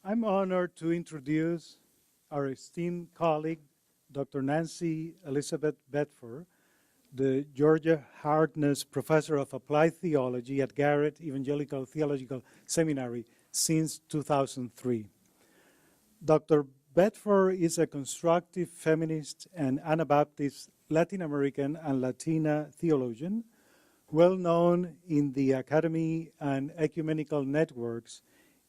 I'm honored to introduce our esteemed colleague, Dr. Nancy Elizabeth Bedford, the Georgia Harkness Professor of Applied Theology at Garrett-Evangelical Theological Seminary since 2003. Dr. Bedford is a constructive feminist and Anabaptist Latin American and Latina theologian, well known in the academy and ecumenical networks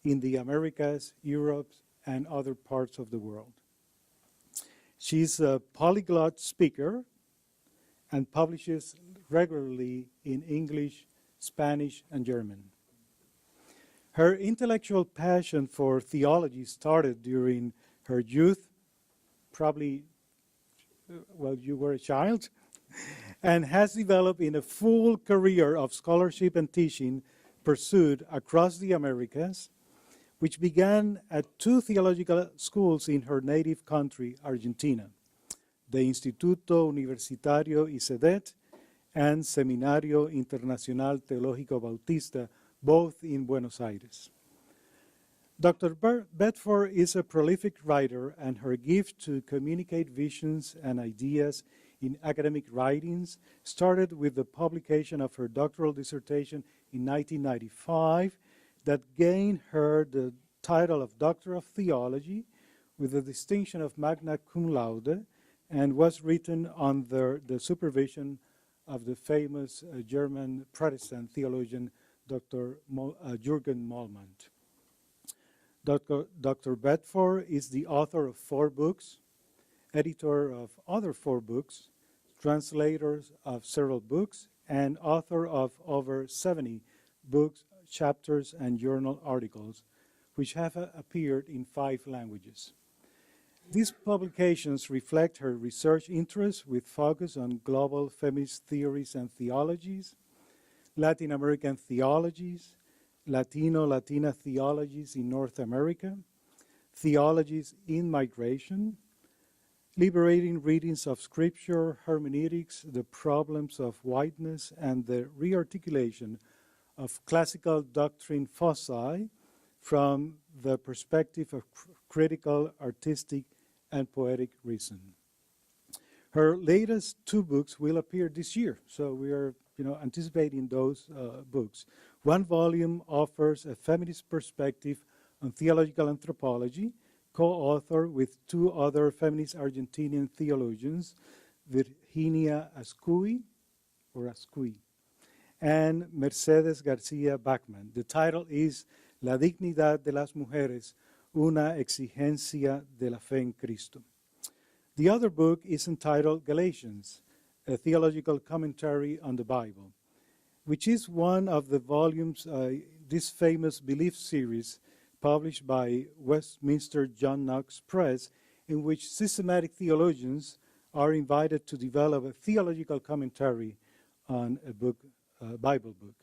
in the Americas, Europe, and other parts of the world. She's a polyglot speaker and publishes regularly in English, Spanish, and German. Her intellectual passion for theology started during her youth, probably while you were a child, and has developed in a full career of scholarship and teaching pursued across the Americas, which began at two theological schools in her native country, Argentina, the Instituto Universitario ICEDET and Seminario Internacional Teológico Bautista, both in Buenos Aires. Dr. Bedford is a prolific writer, and her gift to communicate visions and ideas in academic writings started with the publication of her doctoral dissertation in 1995 that gained her the title of Doctor of Theology with the distinction of Magna Cum Laude, and was written under the supervision of the famous German Protestant theologian Dr. Jürgen Mollmann. Dr. Bedford is the author of 4 books, editor of other 4 books, translator of several books, and author of over 70 books, chapters, and journal articles, which have appeared in 5 languages. These publications reflect her research interests with focus on global feminist theories and theologies, Latin American theologies, Latina theologies in North America, theologies in migration, liberating readings of scripture, hermeneutics, the problems of whiteness, and the rearticulation of classical doctrine foci from the perspective of critical, artistic, and poetic reason. Her latest 2 books will appear this year, so we are anticipating those books. One volume offers a feminist perspective on theological anthropology, co-author with 2 other feminist Argentinian theologians, Virginia Ascui, and Mercedes García Bachmann. The title is La dignidad de las mujeres, una exigencia de la fe en Cristo. The other book is entitled Galatians, a theological commentary on the Bible, which is one of the volumes this famous Belief series published by Westminster John Knox Press, in which systematic theologians are invited to develop a theological commentary on a Bible book.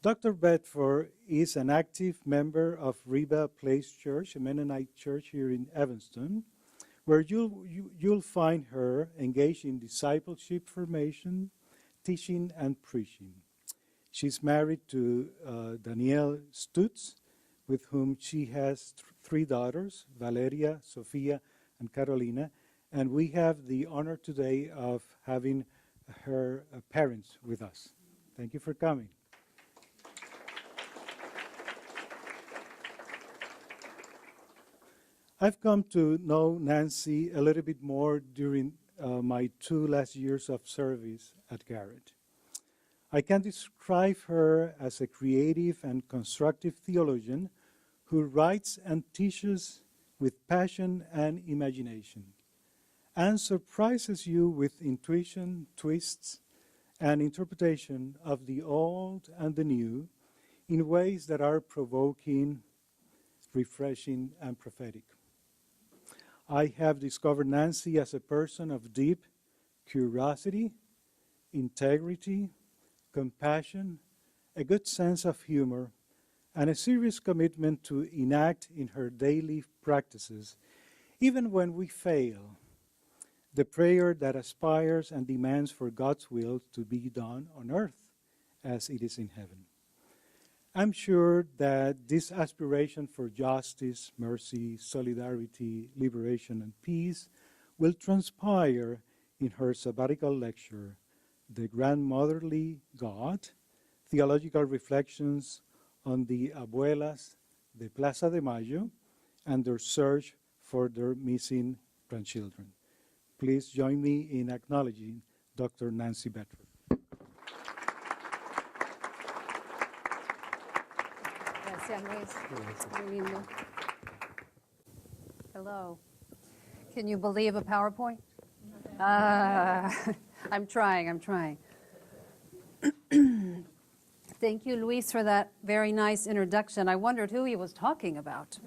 Dr. Bedford is an active member of Reba Place Church, a Mennonite church here in Evanston, where you'll find her engaged in discipleship formation, teaching, and preaching. She's married to Danielle Stutz, with whom she has 3 daughters, Valeria, Sofia, and Carolina, and we have the honor today of having her parents with us. Thank you for coming. I've come to know Nancy a little bit more during my 2 last years of service at Garrett. I can describe her as a creative and constructive theologian who writes and teaches with passion and imagination, and surprises you with intuition, twists, and interpretation of the old and the new in ways that are provoking, refreshing, and prophetic. I have discovered Nancy as a person of deep curiosity, integrity, compassion, a good sense of humor, and a serious commitment to enact in her daily practices, even when we fail, the prayer that aspires and demands for God's will to be done on earth as it is in heaven. I'm sure that this aspiration for justice, mercy, solidarity, liberation, and peace will transpire in her sabbatical lecture, The Grandmotherly God, Theological Reflections on the Abuelas de Plaza de Mayo and their search for their missing grandchildren. Please join me in acknowledging Dr. Nancy Bedford. Gracias, Luis. Muy lindo. Hello. Can you believe a PowerPoint? I'm trying. Thank you, Luis, for that very nice introduction. I wondered who he was talking about.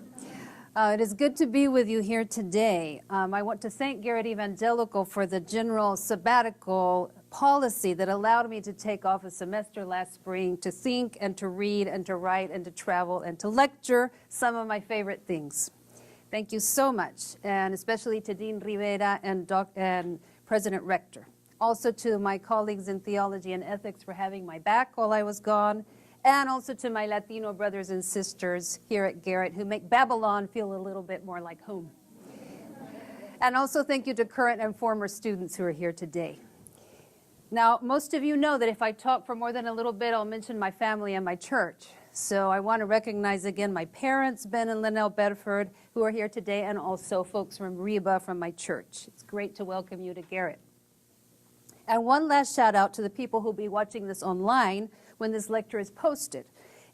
It is good to be with you here today. I want to thank Garrett-Evangelical for the general sabbatical policy that allowed me to take off a semester last spring to think and to read and to write and to travel and to lecture, some of my favorite things. Thank you so much, and especially to Dean Rivera and President Rector. Also to my colleagues in theology and ethics for having my back while I was gone, and also to my Latino brothers and sisters here at Garrett who make Babylon feel a little bit more like home. And also thank you to current and former students who are here today. Now, most of you know that if I talk for more than a little bit, I'll mention my family and my church. So I want to recognize again my parents, Ben and Linnell Bedford, who are here today, and also folks from Reba from my church. It's great to welcome you to Garrett. And one last shout out to the people who'll be watching this online when this lecture is posted,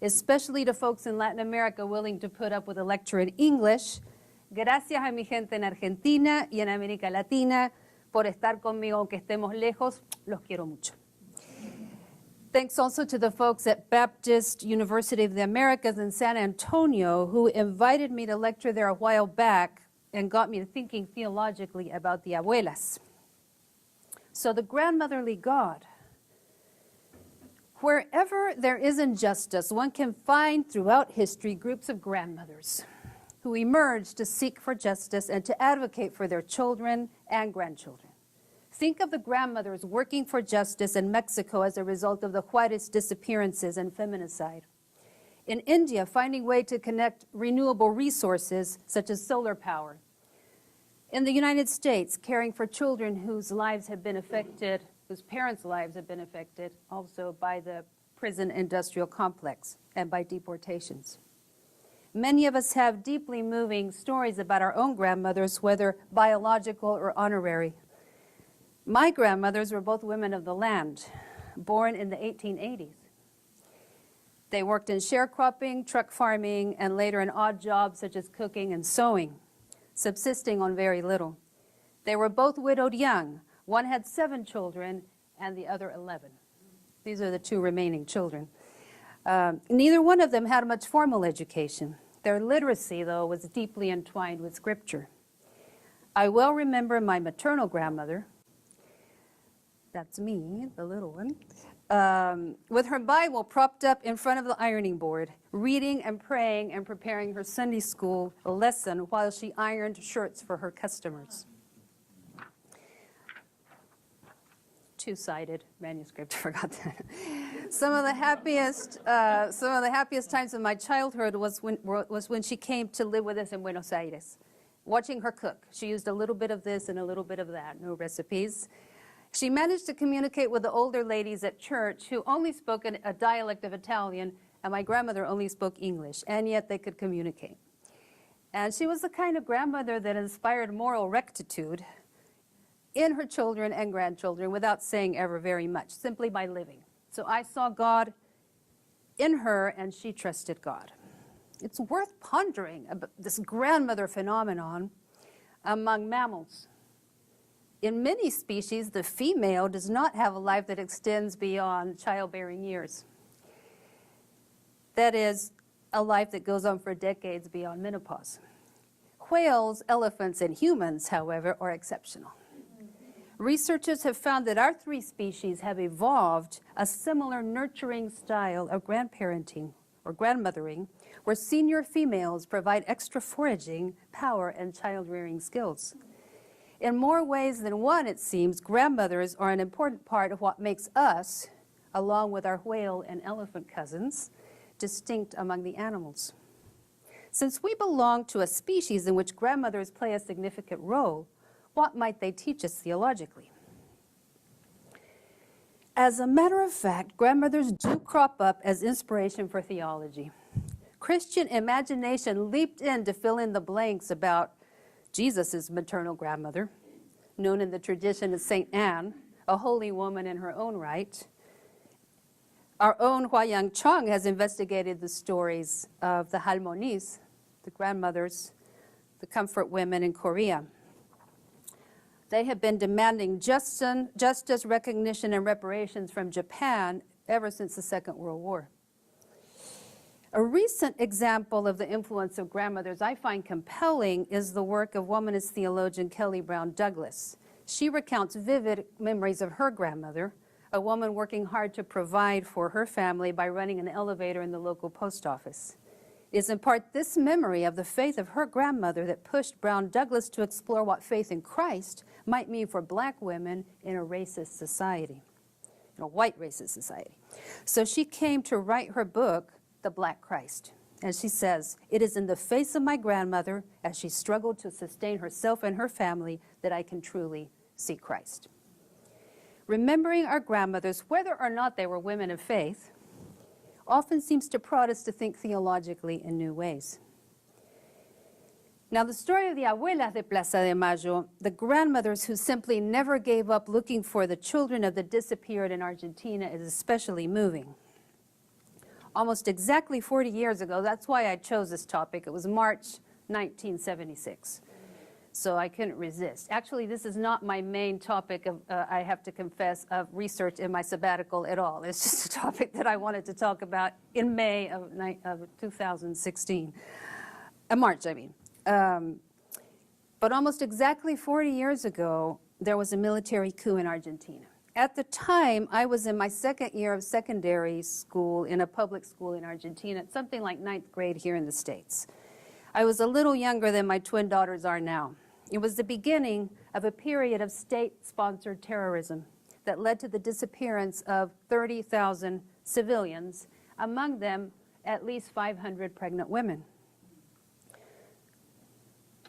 especially to folks in Latin America willing to put up with a lecture in English. Gracias a mi gente en Argentina y en América Latina por estar conmigo aunque estemos lejos. Los quiero mucho. Thanks also to the folks at Baptist University of the Americas in San Antonio who invited me to lecture there a while back and got me thinking theologically about the abuelas. So the grandmotherly God. Wherever there is injustice, one can find throughout history groups of grandmothers who emerge to seek for justice and to advocate for their children and grandchildren. Think of the grandmothers working for justice in Mexico as a result of the Juarez disappearances and feminicide. In India, finding ways to connect renewable resources such as solar power. In the United States, caring for children whose lives have been affected, whose parents' lives have been affected also by the prison industrial complex and by deportations. Many of us have deeply moving stories about our own grandmothers, whether biological or honorary. My grandmothers were both women of the land, born in the 1880s. They worked in sharecropping, truck farming, and later in odd jobs such as cooking and sewing, subsisting on very little. They were both widowed young. One had 7 children and the other 11. These are the 2 remaining children. Neither one of them had much formal education. Their literacy, though, was deeply entwined with Scripture. I well remember my maternal grandmother, that's me, the little one, with her Bible propped up in front of the ironing board, reading and praying and preparing her Sunday school lesson while she ironed shirts for her customers. Two-sided manuscript, forgot that. Some of the happiest times of my childhood was when she came to live with us in Buenos Aires, watching her cook. She used a little bit of this and a little bit of that, no recipes. She managed to communicate with the older ladies at church who only spoke a dialect of Italian, and my grandmother only spoke English, and yet they could communicate. And she was the kind of grandmother that inspired moral rectitude in her children and grandchildren without saying ever very much, simply by living. So I saw God in her, and she trusted God. It's worth pondering about this grandmother phenomenon among mammals. In many species, the female does not have a life that extends beyond childbearing years. That is, a life that goes on for decades beyond menopause. Whales, elephants, and humans, however, are exceptional. Researchers have found that our 3 species have evolved a similar nurturing style of grandparenting or grandmothering, where senior females provide extra foraging, power, and child-rearing skills. In more ways than one, it seems, grandmothers are an important part of what makes us, along with our whale and elephant cousins, distinct among the animals. Since we belong to a species in which grandmothers play a significant role, what might they teach us theologically? As a matter of fact, grandmothers do crop up as inspiration for theology. Christian imagination leaped in to fill in the blanks about Jesus' maternal grandmother, known in the tradition as St. Anne, a holy woman in her own right. Our own Huayang Chong has investigated the stories of the Halmonis, the grandmothers, the comfort women in Korea. They have been demanding justice, recognition, and reparations from Japan ever since the Second World War. A recent example of the influence of grandmothers I find compelling is the work of womanist theologian Kelly Brown Douglas. She recounts vivid memories of her grandmother, a woman working hard to provide for her family by running an elevator in the local post office. It is in part this memory of the faith of her grandmother that pushed Brown Douglas to explore what faith in Christ might mean for black women in a racist society, in a white racist society. So she came to write her book, The Black Christ. And she says, "It is in the face of my grandmother as she struggled to sustain herself and her family that I can truly see Christ." Remembering our grandmothers, whether or not they were women of faith, often seems to prod us to think theologically in new ways. Now, the story of the Abuelas de Plaza de Mayo, the grandmothers who simply never gave up looking for the children of the disappeared in Argentina, is especially moving. Almost exactly 40 years ago, that's why I chose this topic. It was March 1976. So I couldn't resist. Actually, this is not my main topic of, I have to confess, of research in my sabbatical at all. It's just a topic that I wanted to talk about in May of 2016. March, I mean. But almost exactly 40 years ago, there was a military coup in Argentina. At the time, I was in my second year of secondary school in a public school in Argentina, something like 9th grade here in the States. I was a little younger than my twin daughters are now. It was the beginning of a period of state-sponsored terrorism that led to the disappearance of 30,000 civilians, among them at least 500 pregnant women.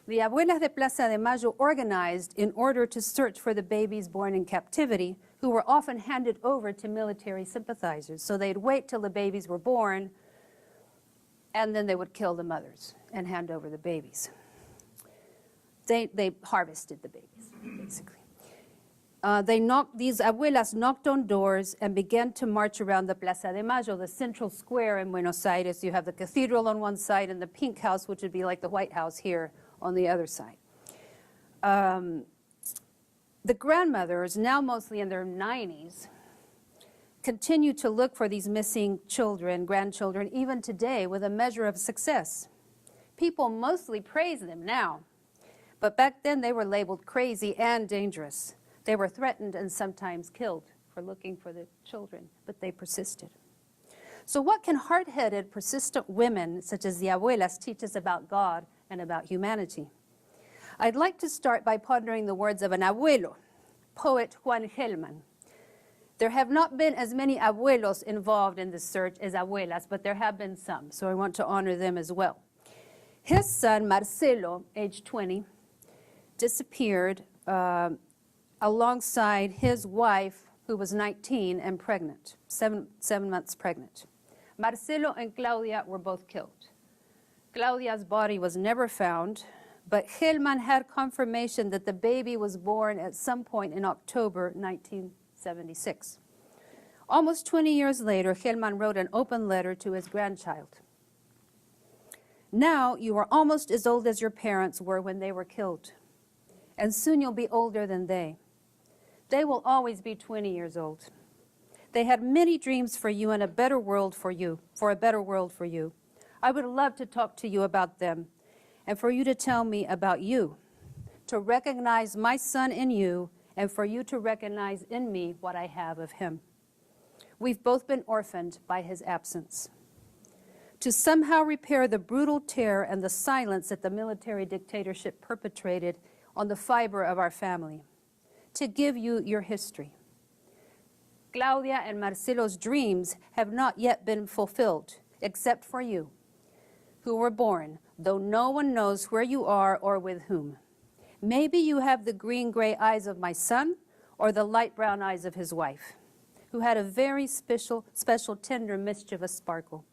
The Abuelas de Plaza de Mayo organized in order to search for the babies born in captivity, who were often handed over to military sympathizers. So they'd wait till the babies were born, and then they would kill the mothers and hand over the babies. They harvested the babies, basically. These abuelas knocked on doors and began to march around the Plaza de Mayo, the central square in Buenos Aires. You have the cathedral on one side and the Pink House, which would be like the White House here, on the other side. The grandmothers, now mostly in their 90s, continue to look for these missing children, grandchildren, even today with a measure of success. People mostly praise them now, but back then they were labeled crazy and dangerous. They were threatened and sometimes killed for looking for the children, but they persisted. So what can hard-headed, persistent women such as the abuelas teach us about God and about humanity? I'd like to start by pondering the words of an abuelo, poet Juan Gelman. There have not been as many abuelos involved in this search as abuelas, but there have been some, so I want to honor them as well. His son, Marcelo, age 20, disappeared alongside his wife, who was 19 and pregnant, seven months pregnant. Marcelo and Claudia were both killed. Claudia's body was never found, but Gelman had confirmation that the baby was born at some point in October 1976. Almost 20 years later, Gelman wrote an open letter to his grandchild. Now you are almost as old as your parents were when they were killed, and soon you'll be older than they. They will always be 20 years old. They had many dreams for you and a better world for you, for a better world for you. I would love to talk to you about them and for you to tell me about you, to recognize my son in you and for you to recognize in me what I have of him. We've both been orphaned by his absence. To somehow repair the brutal terror and the silence that the military dictatorship perpetrated on the fiber of our family. To give you your history. Claudia and Marcelo's dreams have not yet been fulfilled, except for you, who were born, though no one knows where you are or with whom. Maybe you have the green-gray eyes of my son or the light brown eyes of his wife, who had a very special, tender, mischievous sparkle.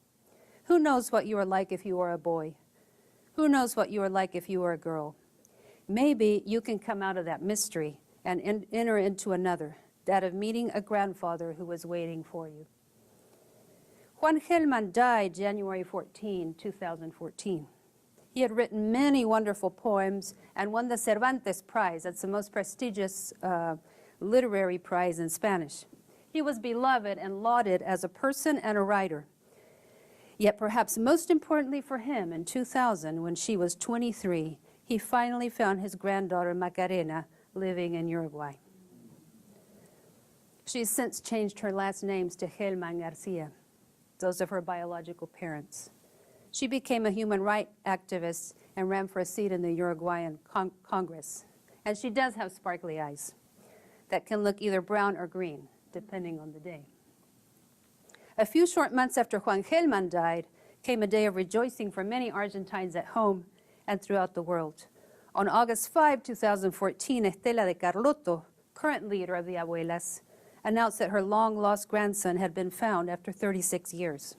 Who knows what you are like if you are a boy? Who knows what you are like if you are a girl? Maybe you can come out of that mystery and enter into another, that of meeting a grandfather who was waiting for you. Juan Gelman died January 14, 2014. He had written many wonderful poems and won the Cervantes Prize. That's the most prestigious literary prize in Spanish. He was beloved and lauded as a person and a writer. Yet perhaps most importantly for him, in 2000, when she was 23, he finally found his granddaughter Macarena living in Uruguay. She's since changed her last names to Gelman Garcia, those of her biological parents. She became a human rights activist and ran for a seat in the Uruguayan Congress. And she does have sparkly eyes that can look either brown or green, depending on the day. A few short months after Juan Gelman died came a day of rejoicing for many Argentines at home and throughout the world. On August 5, 2014, Estela de Carlotto, current leader of the Abuelas, announced that her long-lost grandson had been found after 36 years.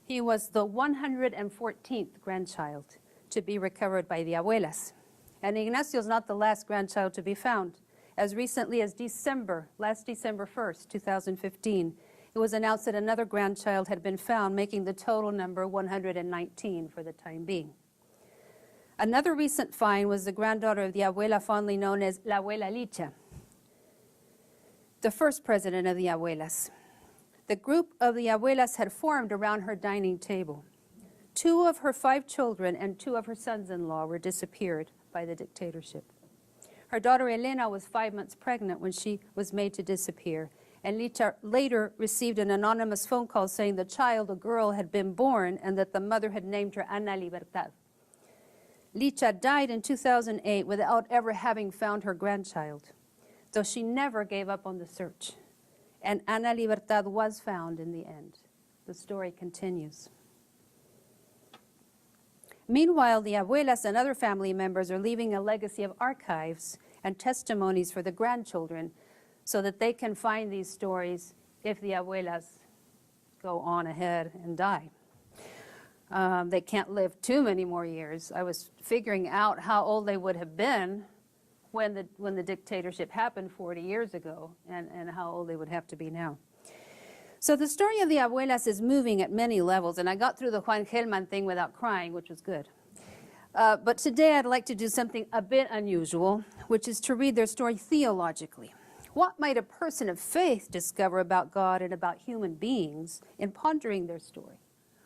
He was the 114th grandchild to be recovered by the Abuelas. And Ignacio's not the last grandchild to be found. As recently as last December 1st, 2015, it was announced that another grandchild had been found, making the total number 119 for the time being. Another recent find was the granddaughter of the Abuela fondly known as La Abuela Licha, the first president of the Abuelas. The group of the Abuelas had formed around her dining table. 2 of her 5 children and 2 of her sons-in-law were disappeared by the dictatorship. Her daughter Elena was 5 months pregnant when she was made to disappear, and Licha later received an anonymous phone call saying the child, a girl, had been born and that the mother had named her Ana Libertad. Licha died in 2008 without ever having found her grandchild, though she never gave up on the search. And Ana Libertad was found in the end. The story continues. Meanwhile, the Abuelas and other family members are leaving a legacy of archives and testimonies for the grandchildren so that they can find these stories if the Abuelas go on ahead and die. They can't live too many more years. I was figuring out how old they would have been when the dictatorship happened 40 years ago and how old they would have to be now. So the story of the Abuelas is moving at many levels, and I got through the Juan Gelman thing without crying, which was good. But today I'd like to do something a bit unusual, which is to read their story theologically. What might a person of faith discover about God and about human beings in pondering their story?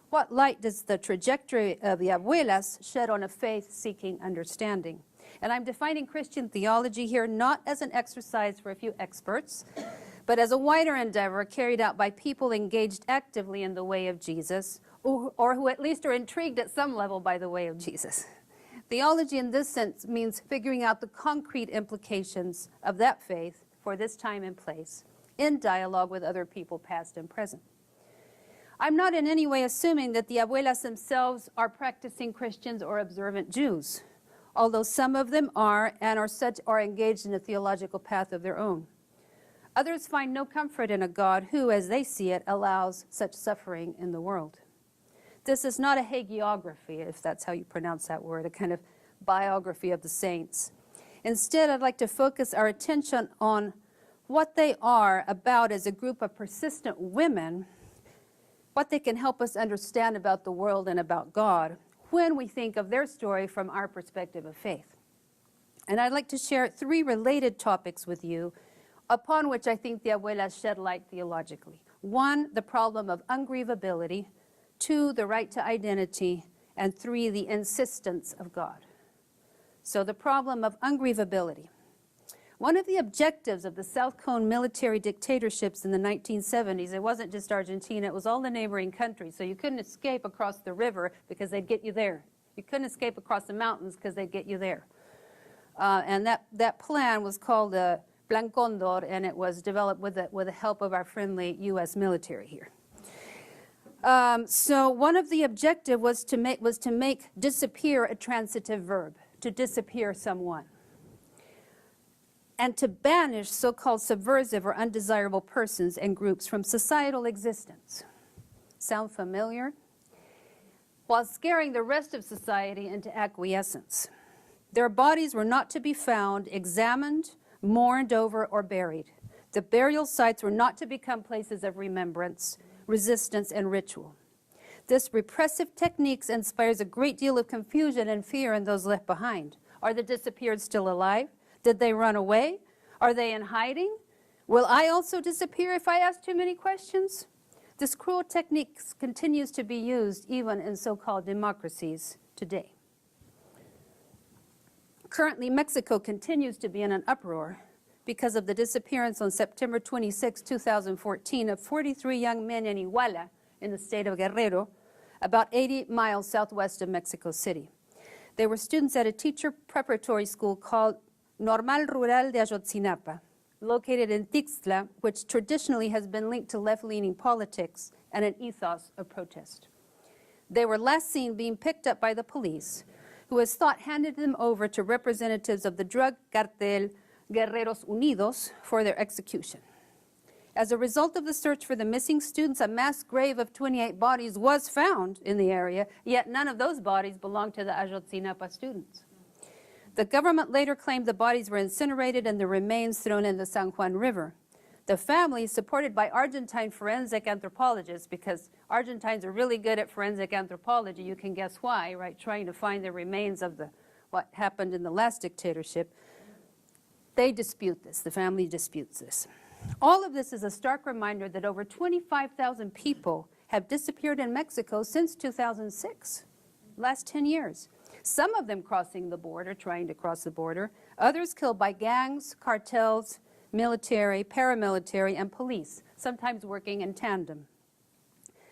What light does the trajectory of the Abuelas shed on a faith-seeking understanding? And I'm defining Christian theology here not as an exercise for a few experts, but as a wider endeavor carried out by people engaged actively in the way of Jesus, or who at least are intrigued at some level by the way of Jesus. Theology in this sense means figuring out the concrete implications of that faith for this time and place, in dialogue with other people past and present. I'm not in any way assuming that the Abuelas themselves are practicing Christians or observant Jews, although some of them are and are engaged in a theological path of their own. Others find no comfort in a God who, as they see it, allows such suffering in the world. This is not a hagiography, if that's how you pronounce that word, a kind of biography of the saints. Instead, I'd like to focus our attention on what they are about as a group of persistent women, what they can help us understand about the world and about God when we think of their story from our perspective of faith. And I'd like to share 3 related topics with you upon which I think the Abuelas shed light theologically. 1, the problem of ungrievability. 2, the right to identity. And 3, the insistence of God. So the problem of ungrievability. One of the objectives of the South Cone military dictatorships in the 1970s, it wasn't just Argentina, it was all the neighboring countries. So you couldn't escape across the river because they'd get you there. You couldn't escape across the mountains because they'd get you there. And that plan was called the Plan Condor, and it was developed with the help of our friendly U.S. military here. So one of the objectives was to make disappear a transitive verb, to disappear someone, and to banish so-called subversive or undesirable persons and groups from societal existence. Sound familiar? While scaring the rest of society into acquiescence. Their bodies were not to be found, examined, mourned over, or buried. The burial sites were not to become places of remembrance, resistance, and ritual. This repressive techniques inspires a great deal of confusion and fear in those left behind. Are the disappeared still alive? Did they run away? Are they in hiding? Will I also disappear if I ask too many questions? This cruel technique continues to be used even in so-called democracies today. Currently, Mexico continues to be in an uproar because of the disappearance on September 26, 2014 of 43 young men in Iguala, in the state of Guerrero, about 80 miles southwest of Mexico City. They were students at a teacher preparatory school called Normal Rural de Ayotzinapa, located in Tixtla, which traditionally has been linked to left-leaning politics and an ethos of protest. They were last seen being picked up by the police, who as thought handed them over to representatives of the drug cartel Guerreros Unidos for their execution. As a result of the search for the missing students, a mass grave of 28 bodies was found in the area, yet none of those bodies belonged to the Ayotzinapa students. The government later claimed the bodies were incinerated and the remains thrown in the San Juan River. The family, supported by Argentine forensic anthropologists, because Argentines are really good at forensic anthropology, you can guess why, right? Trying to find the remains of what happened in the last dictatorship. They dispute this. The family disputes this. All of this is a stark reminder that over 25,000 people have disappeared in Mexico since 2006, last 10 years. Some of them crossing the border, trying to cross the border, others killed by gangs, cartels, military, paramilitary, and police, sometimes working in tandem.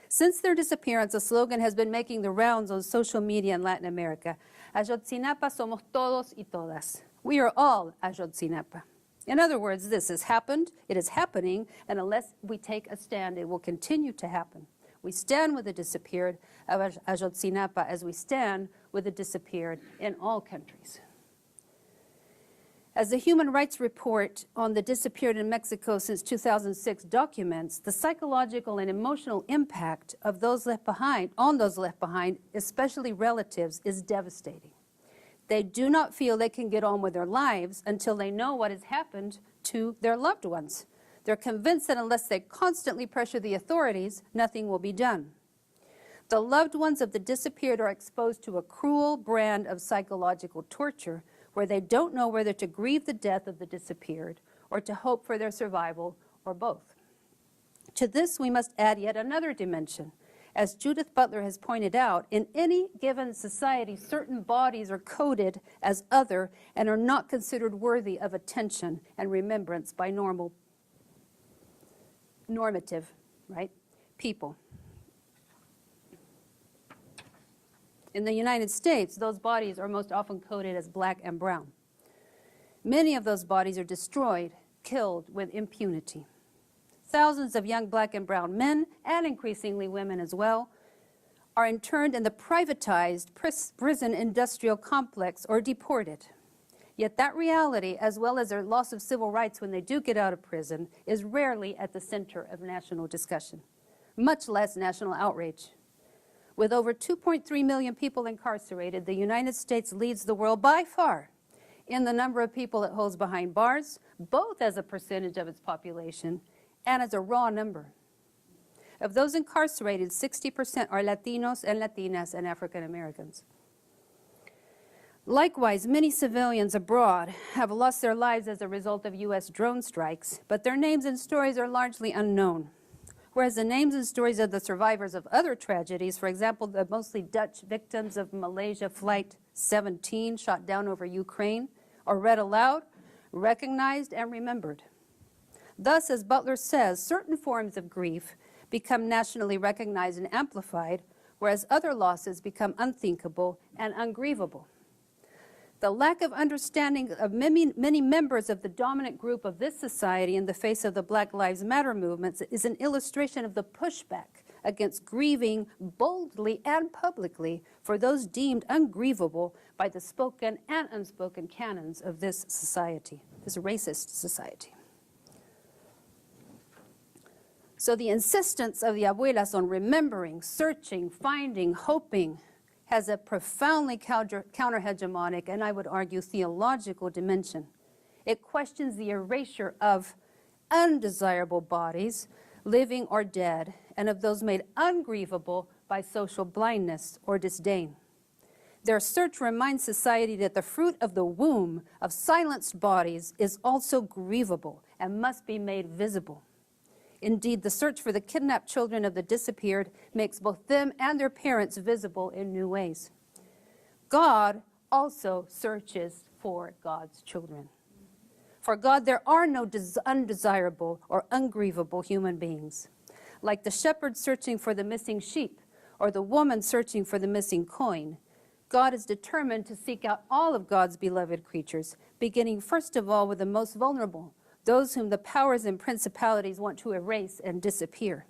Since their disappearance, a slogan has been making the rounds on social media in Latin America. Ayotzinapa somos todos y todas. We are all Ayotzinapa. In other words, this has happened, it is happening, and unless we take a stand, it will continue to happen. We stand with the disappeared of Ayotzinapa as we stand with the disappeared in all countries. As the Human Rights Report on the disappeared in Mexico since 2006 documents, the psychological and emotional impact of those left behind, on those left behind, especially relatives, is devastating. They do not feel they can get on with their lives until they know what has happened to their loved ones. They're convinced that unless they constantly pressure the authorities, nothing will be done. The loved ones of the disappeared are exposed to a cruel brand of psychological torture where they don't know whether to grieve the death of the disappeared or to hope for their survival, or both. To this, we must add yet another dimension. As Judith Butler has pointed out, in any given society, certain bodies are coded as other and are not considered worthy of attention and remembrance by normative, right, people. In the United States, those bodies are most often coded as black and brown. Many of those bodies are destroyed, killed with impunity. Thousands of young black and brown men, and increasingly women as well, are interned in the privatized prison industrial complex or deported. Yet that reality, as well as their loss of civil rights when they do get out of prison, is rarely at the center of national discussion, much less national outrage. With over 2.3 million people incarcerated, the United States leads the world by far in the number of people it holds behind bars, both as a percentage of its population and as a raw number. Of those incarcerated, 60% are Latinos and Latinas and African Americans. Likewise, many civilians abroad have lost their lives as a result of U.S. drone strikes, but their names and stories are largely unknown. Whereas the names and stories of the survivors of other tragedies, for example, the mostly Dutch victims of Malaysia Flight 17 shot down over Ukraine, are read aloud, recognized, and remembered. Thus, as Butler says, certain forms of grief become nationally recognized and amplified, whereas other losses become unthinkable and ungrievable. The lack of understanding of many members of the dominant group of this society in the face of the Black Lives Matter movements is an illustration of the pushback against grieving boldly and publicly for those deemed ungrievable by the spoken and unspoken canons of this society, this racist society. So the insistence of the abuelas on remembering, searching, finding, hoping has a profoundly counter-hegemonic and I would argue theological dimension. It questions the erasure of undesirable bodies, living or dead, and of those made ungrievable by social blindness or disdain. Their search reminds society that the fruit of the womb of silenced bodies is also grievable and must be made visible. Indeed, the search for the kidnapped children of the disappeared makes both them and their parents visible in new ways. God also searches for God's children. For God, there are no undesirable or ungrievable human beings. Like the shepherd searching for the missing sheep or the woman searching for the missing coin, God is determined to seek out all of God's beloved creatures, beginning first of all with the most vulnerable, those whom the powers and principalities want to erase and disappear.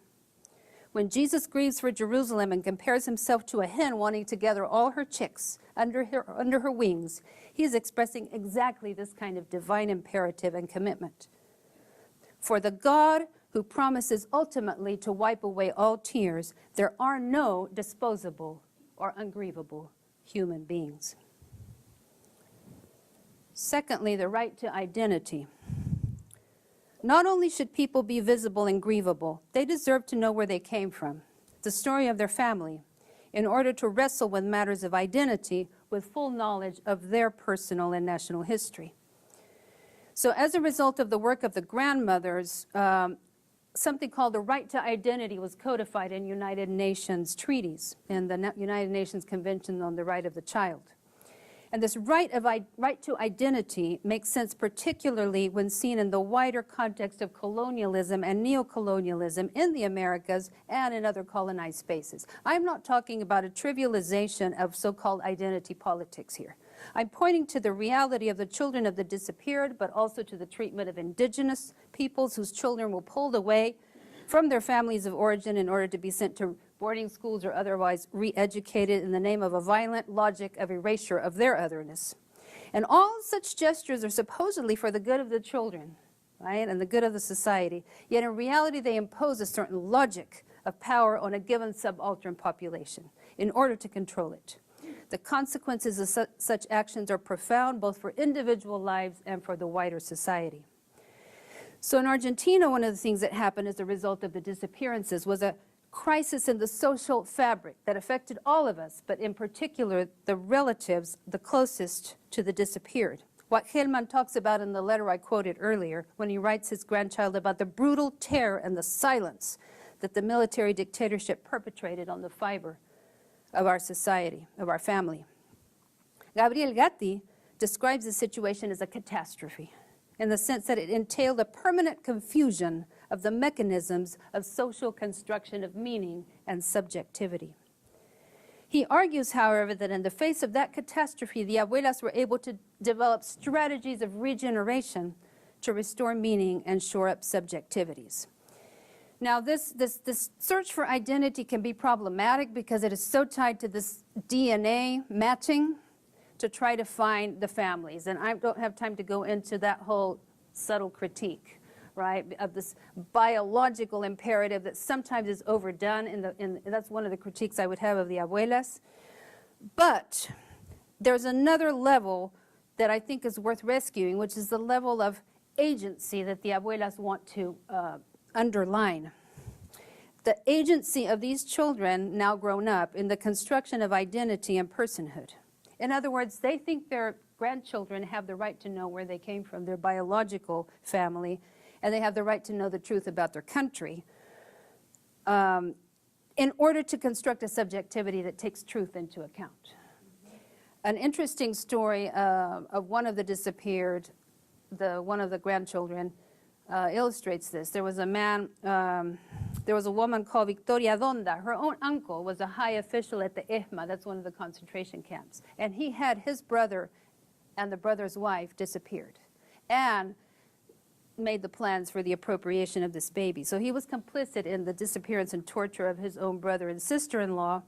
When Jesus grieves for Jerusalem and compares himself to a hen wanting to gather all her chicks under her wings, he is expressing exactly this kind of divine imperative and commitment. For the God who promises ultimately to wipe away all tears, there are no disposable or ungrievable human beings. Secondly, the right to identity. Not only should people be visible and grievable, they deserve to know where they came from, the story of their family, in order to wrestle with matters of identity with full knowledge of their personal and national history. So as a result of the work of the grandmothers, something called the right to identity was codified in United Nations treaties and the United Nations Convention on the Right of the Child. And this right to identity makes sense particularly when seen in the wider context of colonialism and neocolonialism in the Americas and in other colonized spaces. I'm not talking about a trivialization of so-called identity politics here. I'm pointing to the reality of the children of the disappeared, but also to the treatment of indigenous peoples whose children were pulled away from their families of origin in order to be sent to boarding schools or otherwise re-educated in the name of a violent logic of erasure of their otherness. And all such gestures are supposedly for the good of the children, right, and the good of the society. Yet in reality, they impose a certain logic of power on a given subaltern population in order to control it. The consequences of such actions are profound, both for individual lives and for the wider society. So in Argentina, one of the things that happened as a result of the disappearances was a crisis in the social fabric that affected all of us, but in particular the relatives the closest to the disappeared. What Hellman talks about in the letter I quoted earlier when he writes his grandchild about the brutal terror and the silence that the military dictatorship perpetrated on the fiber of our society, of our family. Gabriel Gatti describes the situation as a catastrophe in the sense that it entailed a permanent confusion of the mechanisms of social construction of meaning and subjectivity. He argues, however, that in the face of that catastrophe, the abuelas were able to develop strategies of regeneration to restore meaning and shore up subjectivities. Now, this search for identity can be problematic because it is so tied to this DNA matching to try to find the families. And I don't have time to go into that whole subtle critique, right, of this biological imperative that sometimes is overdone. That's one of the critiques I would have of the abuelas. But there's another level that I think is worth rescuing, which is the level of agency that the abuelas want to underline. The agency of these children, now grown up, in the construction of identity and personhood. In other words, they think their grandchildren have the right to know where they came from, their biological family, and they have the right to know the truth about their country in order to construct a subjectivity that takes truth into account. An interesting story of one of the disappeared, one of the grandchildren, illustrates this. There was a man, there was a woman called Victoria Donda. Her own uncle was a high official at the ESMA, that's one of the concentration camps. And he had his brother and the brother's wife disappeared and made the plans for the appropriation of this baby. So he was complicit in the disappearance and torture of his own brother and sister-in-law.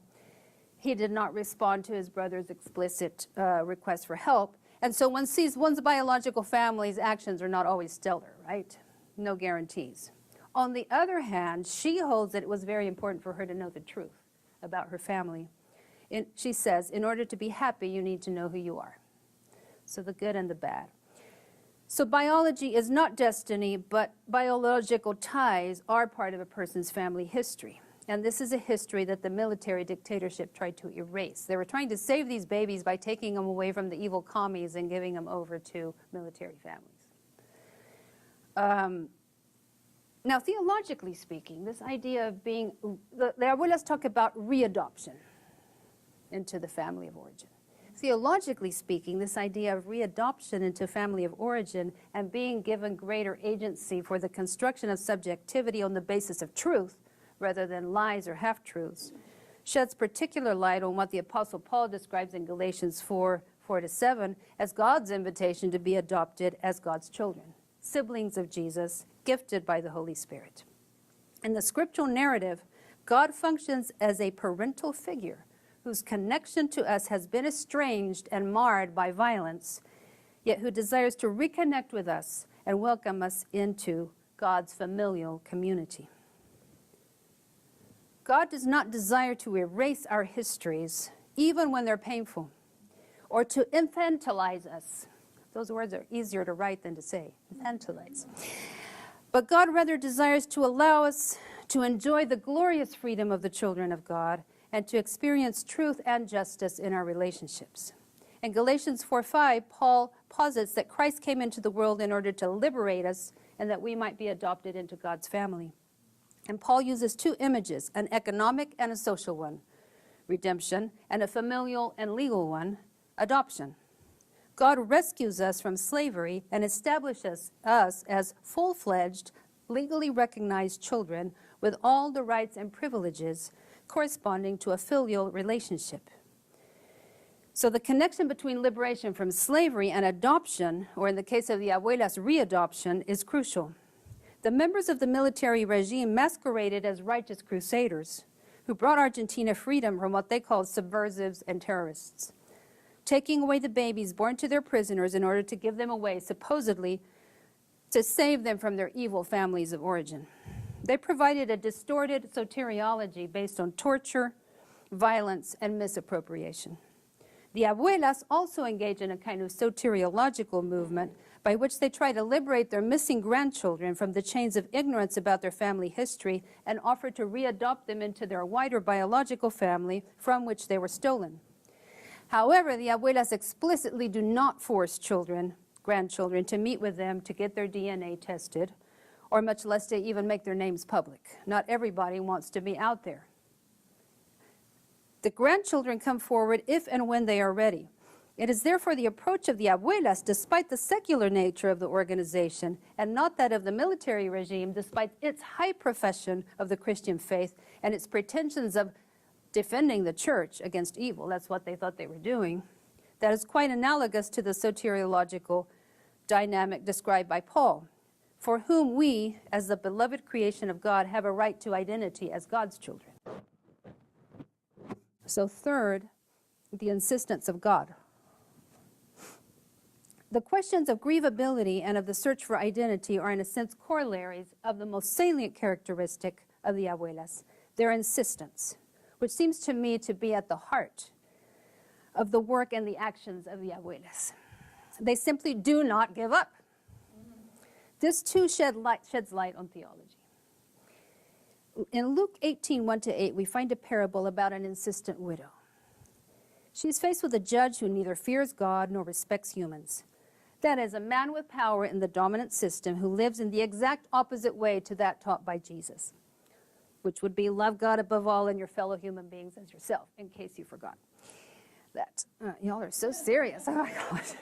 He did not respond to his brother's explicit request for help. And so one sees one's biological family's actions are not always stellar, right? No guarantees. On the other hand, she holds that it was very important for her to know the truth about her family. She says, in order to be happy, you need to know who you are. So the good and the bad. So biology is not destiny, but biological ties are part of a person's family history. And this is a history that the military dictatorship tried to erase. They were trying to save these babies by taking them away from the evil commies and giving them over to military families. Now, theologically speaking, this idea of being, the abuelas talk about readoption into the family of origin. Theologically speaking, this idea of readoption into family of origin and being given greater agency for the construction of subjectivity on the basis of truth rather than lies or half-truths sheds particular light on what the Apostle Paul describes in Galatians 4:4-7 as God's invitation to be adopted as God's children, siblings of Jesus, gifted by the Holy Spirit. In the scriptural narrative, God functions as a parental figure whose connection to us has been estranged and marred by violence, yet who desires to reconnect with us and welcome us into God's familial community. God does not desire to erase our histories, even when they're painful, or to infantilize us. Those words are easier to write than to say, infantilize. But God rather desires to allow us to enjoy the glorious freedom of the children of God and to experience truth and justice in our relationships. In Galatians 4:5, Paul posits that Christ came into the world in order to liberate us and that we might be adopted into God's family. And Paul uses two images, an economic and a social one, redemption, and a familial and legal one, adoption. God rescues us from slavery and establishes us as full-fledged, legally recognized children with all the rights and privileges corresponding to a filial relationship. So the connection between liberation from slavery and adoption, or in the case of the abuelas, readoption, is crucial. The members of the military regime masqueraded as righteous crusaders who brought Argentina freedom from what they called subversives and terrorists, taking away the babies born to their prisoners in order to give them away, supposedly, to save them from their evil families of origin. They provided a distorted soteriology based on torture, violence, and misappropriation. The abuelas also engage in a kind of soteriological movement by which they try to liberate their missing grandchildren from the chains of ignorance about their family history and offer to readopt them into their wider biological family from which they were stolen. However, the abuelas explicitly do not force grandchildren, to meet with them to get their DNA tested, or much less to even make their names public. Not everybody wants to be out there. The grandchildren come forward if and when they are ready. It is therefore the approach of the abuelas, despite the secular nature of the organization, and not that of the military regime, despite its high profession of the Christian faith and its pretensions of defending the church against evil. That's what they thought they were doing. That is quite analogous to the soteriological dynamic described by Paul, for whom we, as the beloved creation of God, have a right to identity as God's children. So third, the insistence of God. The questions of grievability and of the search for identity are in a sense corollaries of the most salient characteristic of the abuelas, their insistence, which seems to me to be at the heart of the work and the actions of the abuelas. They simply do not give up. This too sheds light on theology. In Luke 18:1-8, we find a parable about an insistent widow. She is faced with a judge who neither fears God nor respects humans. That is, a man with power in the dominant system who lives in the exact opposite way to that taught by Jesus, which would be love God above all and your fellow human beings as yourself, in case you forgot that. Y'all are so serious. Oh, my gosh.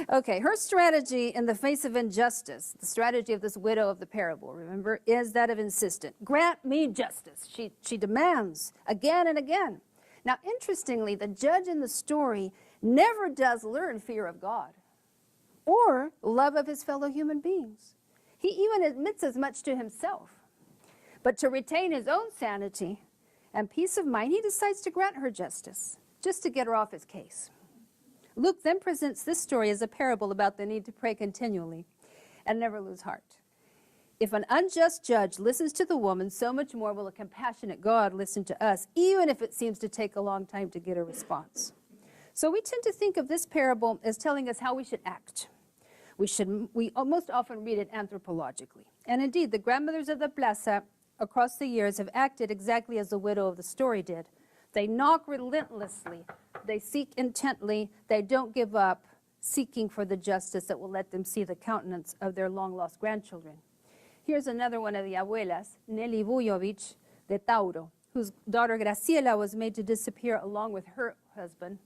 Okay, her strategy in the face of injustice, the strategy of this widow of the parable, remember, is that of insistent. Grant me justice. She demands again and again. Now, interestingly, the judge in the story never does learn fear of God or love of his fellow human beings. He even admits as much to himself. But to retain his own sanity and peace of mind, he decides to grant her justice, just to get her off his case. Luke then presents this story as a parable about the need to pray continually and never lose heart. If an unjust judge listens to the woman, so much more will a compassionate God listen to us, even if it seems to take a long time to get a response. So we tend to think of this parable as telling us how we should act. We most often read it anthropologically. And indeed, the grandmothers of the Plaza across the years have acted exactly as the widow of the story did. They knock relentlessly. They seek intently. They don't give up, seeking for the justice that will let them see the countenance of their long-lost grandchildren. Here's another one of the abuelas, Nelly Vujovic de Tauro, whose daughter Graciela was made to disappear along with her husband,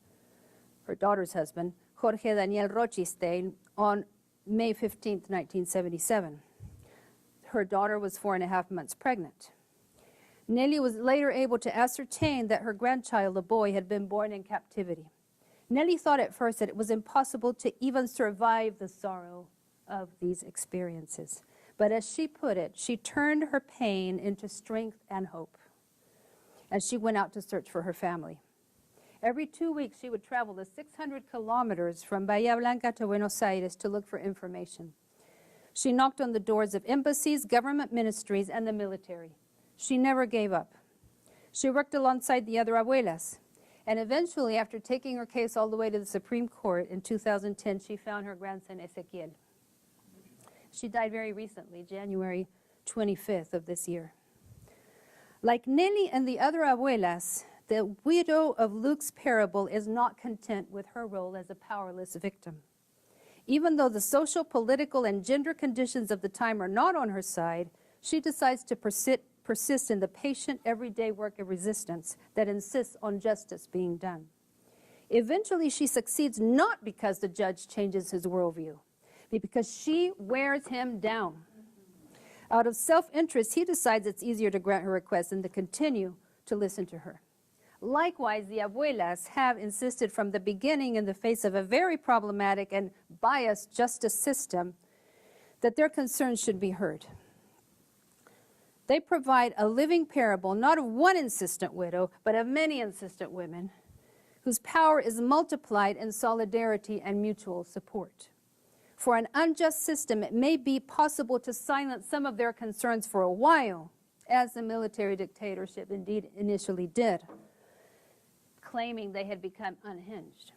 her daughter's husband, Jorge Daniel Rochiste, on May 15, 1977. Her daughter was 4.5 months pregnant. Nelly was later able to ascertain that her grandchild, a boy, had been born in captivity. Nelly thought at first that it was impossible to even survive the sorrow of these experiences. But as she put it, she turned her pain into strength and hope. And she went out to search for her family. Every 2 weeks, she would travel the 600 kilometers from Bahía Blanca to Buenos Aires to look for information. She knocked on the doors of embassies, government ministries, and the military. She never gave up. She worked alongside the other abuelas. And eventually, after taking her case all the way to the Supreme Court in 2010, she found her grandson, Ezequiel. She died very recently, January 25th of this year. Like Nelly and the other abuelas, the widow of Luke's parable is not content with her role as a powerless victim. Even though the social, political, and gender conditions of the time are not on her side, she decides to persist in the patient, everyday work of resistance that insists on justice being done. Eventually, she succeeds not because the judge changes his worldview, but because she wears him down. Out of self-interest, he decides it's easier to grant her request than to continue to listen to her. Likewise, the abuelas have insisted from the beginning, in the face of a very problematic and biased justice system, that their concerns should be heard. They provide a living parable, not of one insistent widow, but of many insistent women, whose power is multiplied in solidarity and mutual support. For an unjust system, it may be possible to silence some of their concerns for a while, as the military dictatorship indeed initially did, claiming they had become unhinged.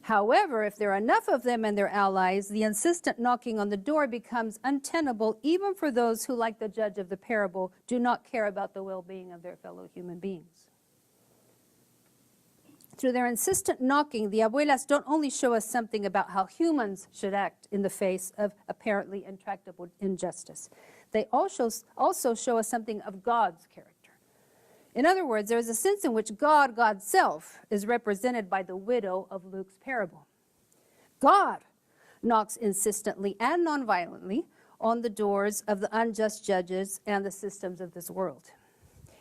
However, if there are enough of them and their allies, the insistent knocking on the door becomes untenable, even for those who, like the judge of the parable, do not care about the well-being of their fellow human beings. Through their insistent knocking, the abuelas don't only show us something about how humans should act in the face of apparently intractable injustice. They also show us something of God's character. In other words, there is a sense in which God, God's self, is represented by the widow of Luke's parable. God knocks insistently and nonviolently on the doors of the unjust judges and the systems of this world.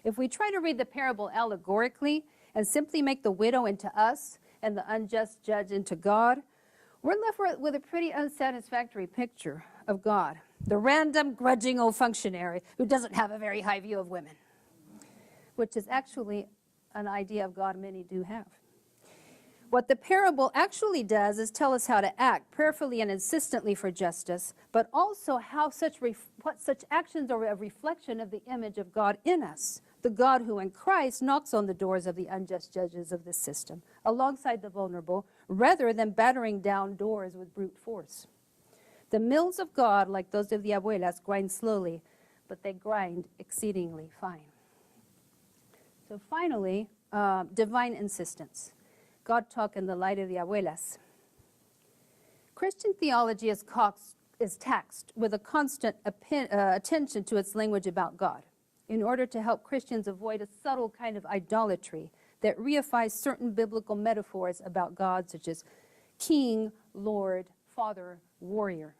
If we try to read the parable allegorically and simply make the widow into us and the unjust judge into God, we're left with a pretty unsatisfactory picture of God, the random, grudging old functionary who doesn't have a very high view of women, which is actually an idea of God many do have. What the parable actually does is tell us how to act prayerfully and insistently for justice, but also how what such actions are a reflection of the image of God in us, the God who in Christ knocks on the doors of the unjust judges of this system, alongside the vulnerable, rather than battering down doors with brute force. The mills of God, like those of the abuelas, grind slowly, but they grind exceedingly fine. So finally, divine insistence. God talk in the light of the abuelas. Christian theology is taxed with a constant attention to its language about God, in order to help Christians avoid a subtle kind of idolatry that reifies certain biblical metaphors about God, such as king, Lord, father, warrior,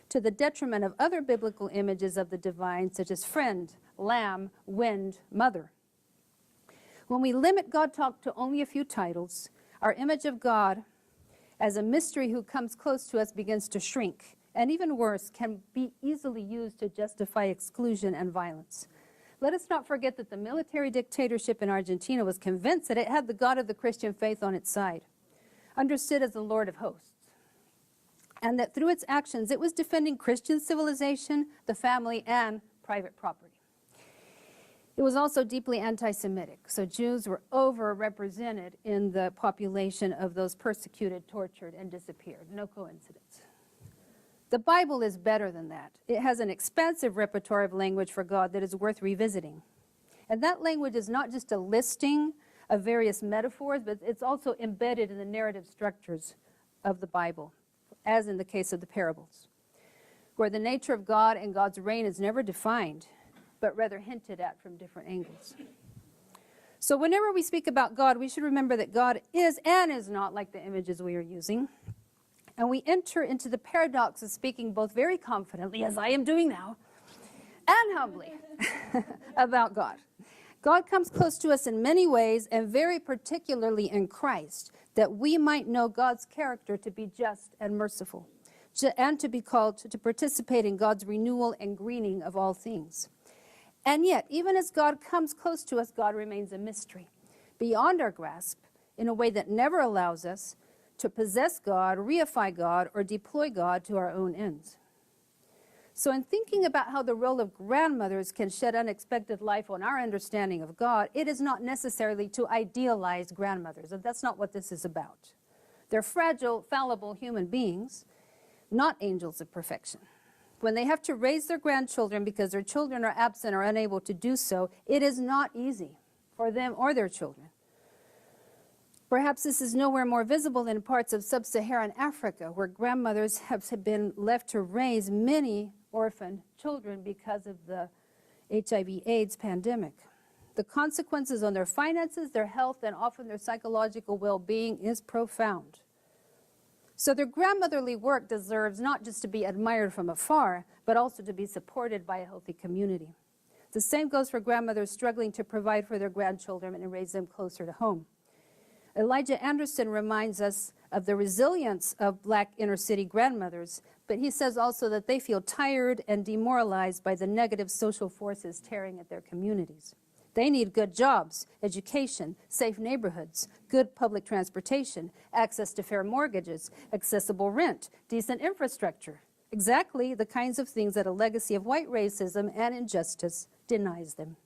to the detriment of other biblical images of the divine, such as friend, lamb, wind, mother. When we limit God talk to only a few titles, Our image of God as a mystery who comes close to us begins to shrink, and even worse, can be easily used to justify exclusion and violence. Let us not forget that the military dictatorship in Argentina was convinced that it had the God of the Christian faith on its side, understood as the Lord of hosts, and that through its actions it was defending Christian civilization, the family, and private property. It was also deeply anti-Semitic, so Jews were overrepresented in the population of those persecuted, tortured, and disappeared. No coincidence. The Bible is better than that. It has an expansive repertoire of language for God that is worth revisiting. And that language is not just a listing of various metaphors, but it's also embedded in the narrative structures of the Bible, as in the case of the parables, where the nature of God and God's reign is never defined, but rather hinted at from different angles. So whenever we speak about God, we should remember that God is and is not like the images we are using. And we enter into the paradox of speaking both very confidently, as I am doing now, and humbly about God. God comes close to us in many ways, and very particularly in Christ, that we might know God's character to be just and merciful, and to be called to participate in God's renewal and greening of all things. And yet, even as God comes close to us, God remains a mystery, beyond our grasp, in a way that never allows us to possess God, reify God, or deploy God to our own ends. So in thinking about how the role of grandmothers can shed unexpected light on our understanding of God, it is not necessarily to idealize grandmothers, and that's not what this is about. They're fragile, fallible human beings, not angels of perfection. When they have to raise their grandchildren because their children are absent or unable to do so, it is not easy for them or their children. Perhaps this is nowhere more visible than parts of sub-Saharan Africa, where grandmothers have been left to raise many orphaned children because of the HIV/AIDS pandemic. The consequences on their finances, their health, and often their psychological well-being is profound. So their grandmotherly work deserves not just to be admired from afar, but also to be supported by a healthy community. The same goes for grandmothers struggling to provide for their grandchildren and raise them closer to home. Elijah Anderson reminds us of the resilience of Black inner-city grandmothers, but he says also that they feel tired and demoralized by the negative social forces tearing at their communities. They need good jobs, education, safe neighborhoods, good public transportation, access to fair mortgages, accessible rent, decent infrastructure. Exactly the kinds of things that a legacy of white racism and injustice denies them.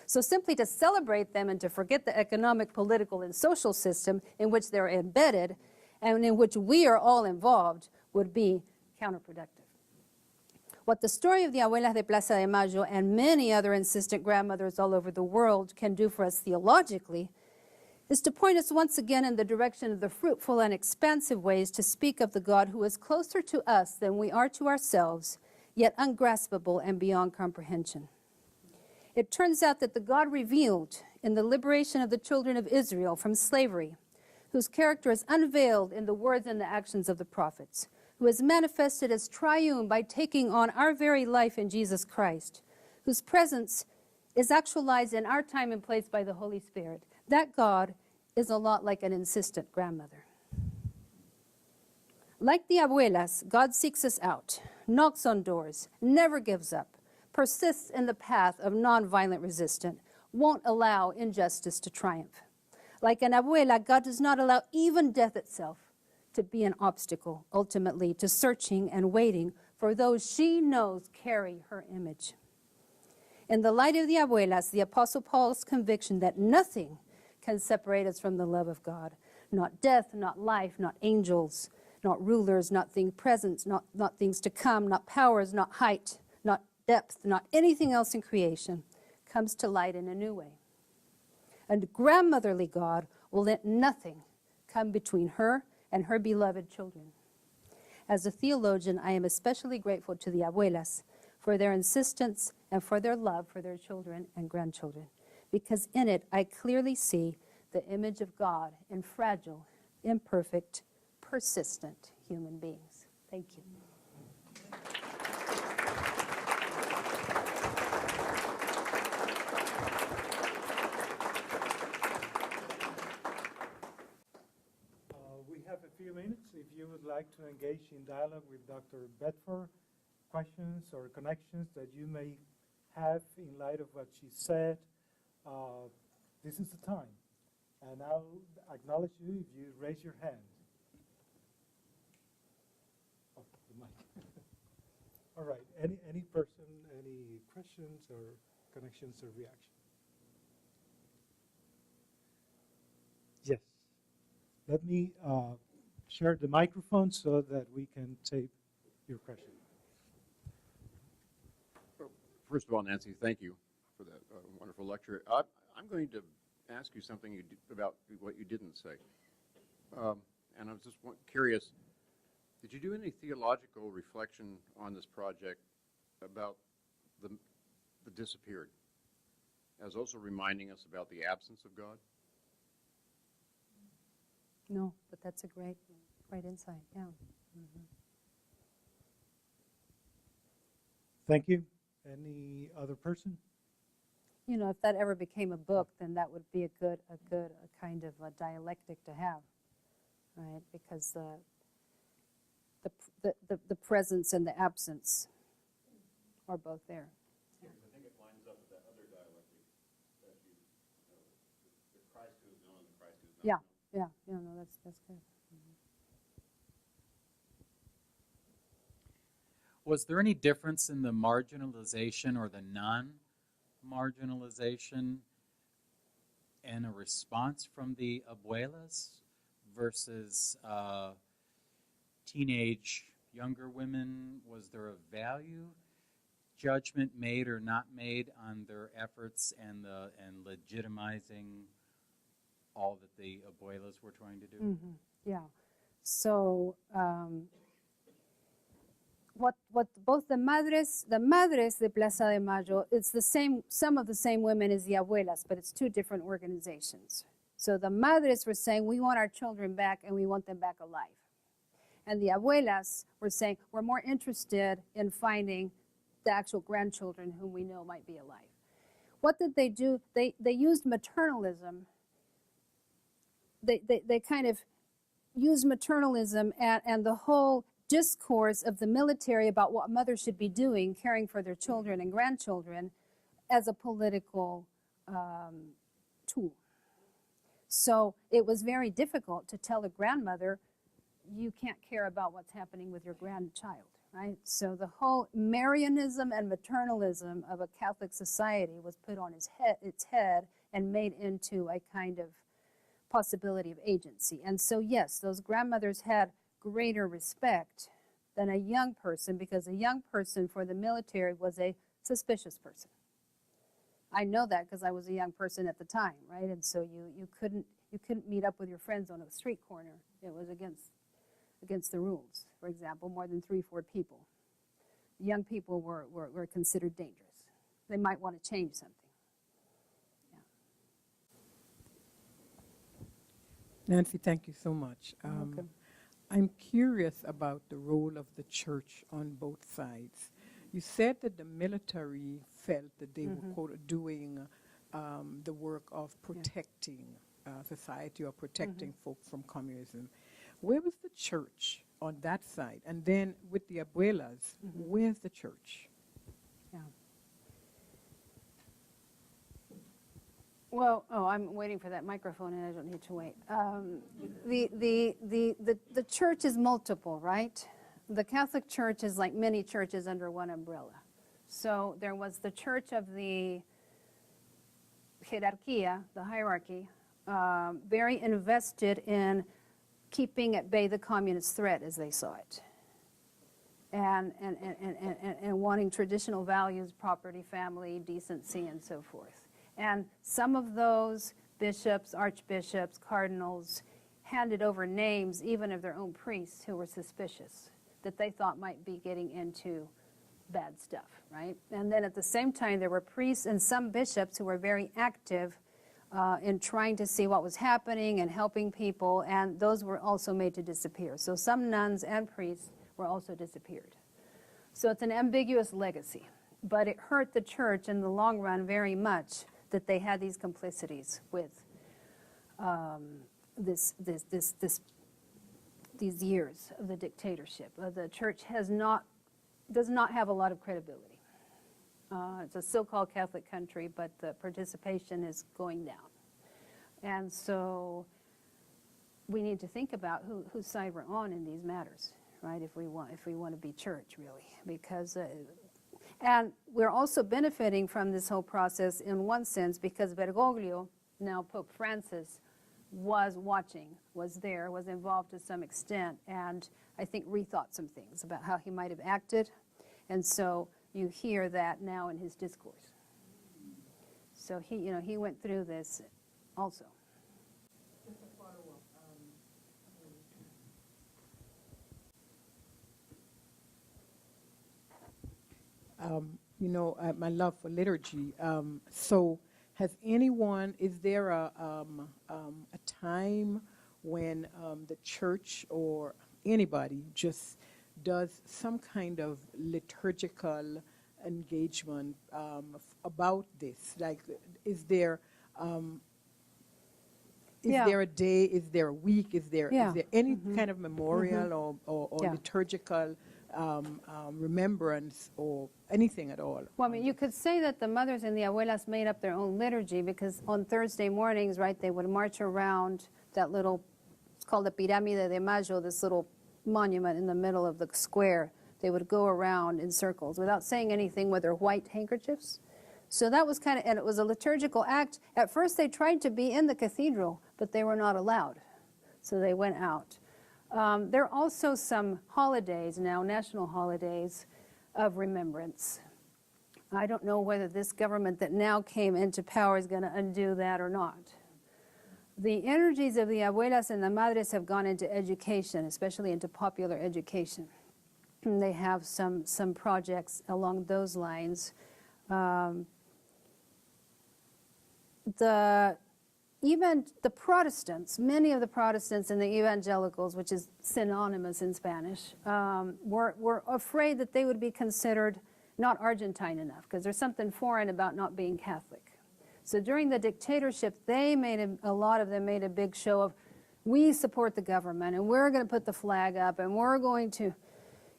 So simply to celebrate them and to forget the economic, political, and social system in which they're embedded and in which we are all involved would be counterproductive. What the story of the Abuelas de Plaza de Mayo and many other insistent grandmothers all over the world can do for us theologically is to point us once again in the direction of the fruitful and expansive ways to speak of the God who is closer to us than we are to ourselves, yet ungraspable and beyond comprehension. It turns out that the God revealed in the liberation of the children of Israel from slavery, whose character is unveiled in the words and the actions of the prophets, who is manifested as triune by taking on our very life in Jesus Christ, whose presence is actualized in our time and place by the Holy Spirit. That God is a lot like an insistent grandmother. Like the abuelas, God seeks us out, knocks on doors, never gives up, persists in the path of nonviolent resistance, won't allow injustice to triumph. Like an abuela, God does not allow even death itself to be an obstacle, ultimately, to searching and waiting for those she knows carry her image. In the light of the abuelas, the Apostle Paul's conviction that nothing can separate us from the love of God, not death, not life, not angels, not rulers, not things present, not things to come, not powers, not height, not depth, not anything else in creation, comes to light in a new way. And grandmotherly God will let nothing come between her and her beloved children. As a theologian, I am especially grateful to the abuelas for their insistence and for their love for their children and grandchildren, because in it I clearly see the image of God in fragile, imperfect, persistent human beings. Thank you. few minutes if you would like to engage in dialogue with Dr. Bedford, questions or connections that you may have in light of what she said. This is the time. And I'll acknowledge you if you raise your hand. Oh, the mic. All right. Any person, any questions or connections or reactions? Yes. Let me share the microphone so that we can take your question. Well, first of all, Nancy, thank you for that wonderful lecture. I'm going to ask you something about what you didn't say. And I was just curious, did you do any theological reflection on this project about the disappeared, as also reminding us about the absence of God? No, but that's a great insight, yeah. Mm-hmm. Thank you. Any other person? You know, if that ever became a book, then that would be a kind of a dialectic to have, right? Because the presence and the absence are both there. Yeah, because I think it lines up with that other dialectic that the Christ who is known and the Christ who is not known. Yeah, no, that's good. Mm-hmm. Was there any difference in the marginalization or the non-marginalization and a response from the abuelas versus teenage younger women? Was there a value judgment made or not made on their efforts and legitimizing all that the abuelas were trying to do? Mm-hmm. Yeah. So what both the madres de Plaza de Mayo, it's the same, some of the same women as the abuelas, but it's two different organizations. So the madres were saying, we want our children back and we want them back alive. And the abuelas were saying, we're more interested in finding the actual grandchildren whom we know might be alive. What did they do? They used maternalism. They kind of used maternalism and the whole discourse of the military about what mothers should be doing, caring for their children and grandchildren, as a political tool. So it was very difficult to tell a grandmother, you can't care about what's happening with your grandchild, right? So the whole Marianism and maternalism of a Catholic society was put on its head and made into a kind of possibility of agency. And so yes, those grandmothers had greater respect than a young person, because a young person for the military was a suspicious person. I know that because I was a young person at the time, right? And so you couldn't meet up with your friends on a street corner. It was against the rules. For example, more than 3-4 people. Young people were considered dangerous. They might want to change something. Yeah. Nancy, thank you so much. Welcome. I'm curious about the role of the church on both sides. You said that the military felt that they were quote, doing the work of protecting society or protecting folk from communism. Where was the church on that side? And then with the abuelas, where's the church? Yeah. Well, I'm waiting for that microphone and I don't need to wait. The church is multiple, right? The Catholic Church is like many churches under one umbrella. So there was the church of the jerarquía, the hierarchy, very invested in keeping at bay the communist threat as they saw it. And wanting traditional values, property, family, decency, and so forth. And some of those bishops, archbishops, cardinals handed over names even of their own priests who were suspicious, that they thought might be getting into bad stuff, right? And then at the same time, there were priests and some bishops who were very active in trying to see what was happening and helping people, and those were also made to disappear. So some nuns and priests were also disappeared. So it's an ambiguous legacy, but it hurt the church in the long run very much that they had these complicities with this these years of the dictatorship. The church does not have a lot of credibility. It's a so-called Catholic country, but the participation is going down. And so we need to think about whose side we're on in these matters, right? If we want to be church, really, because and we're also benefiting from this whole process in one sense because Bergoglio, now Pope Francis, was watching, was there, was involved to some extent, and I think rethought some things about how he might have acted, and so you hear that now in his discourse. So he went through this also. Just a follow-up. My love for liturgy. So, is there a time when the church or anybody just does some kind of liturgical engagement about this? Like, is there a day, is there a week, is there any kind of memorial or liturgical remembrance or anything at all? Well, I mean, you could say that the mothers and the abuelas made up their own liturgy because on Thursday mornings, right, they would march around that little, it's called the Pirámide de Mayo, this little monument in the middle of the square. They would go around in circles without saying anything with their white handkerchiefs. So that was and it was a liturgical act. At first they tried to be in the cathedral, but they were not allowed. So they went out. There are also some holidays now, national holidays of remembrance. I don't know whether this government that now came into power is going to undo that or not. The energies of the abuelas and the madres have gone into education, especially into popular education. And they have some projects along those lines. Even the Protestants, many of the Protestants and the evangelicals, which is synonymous in Spanish, were afraid that they would be considered not Argentine enough, because there's something foreign about not being Catholic. So during the dictatorship, a lot of them made a big show of, we support the government, and we're going to put the flag up, and we're going to,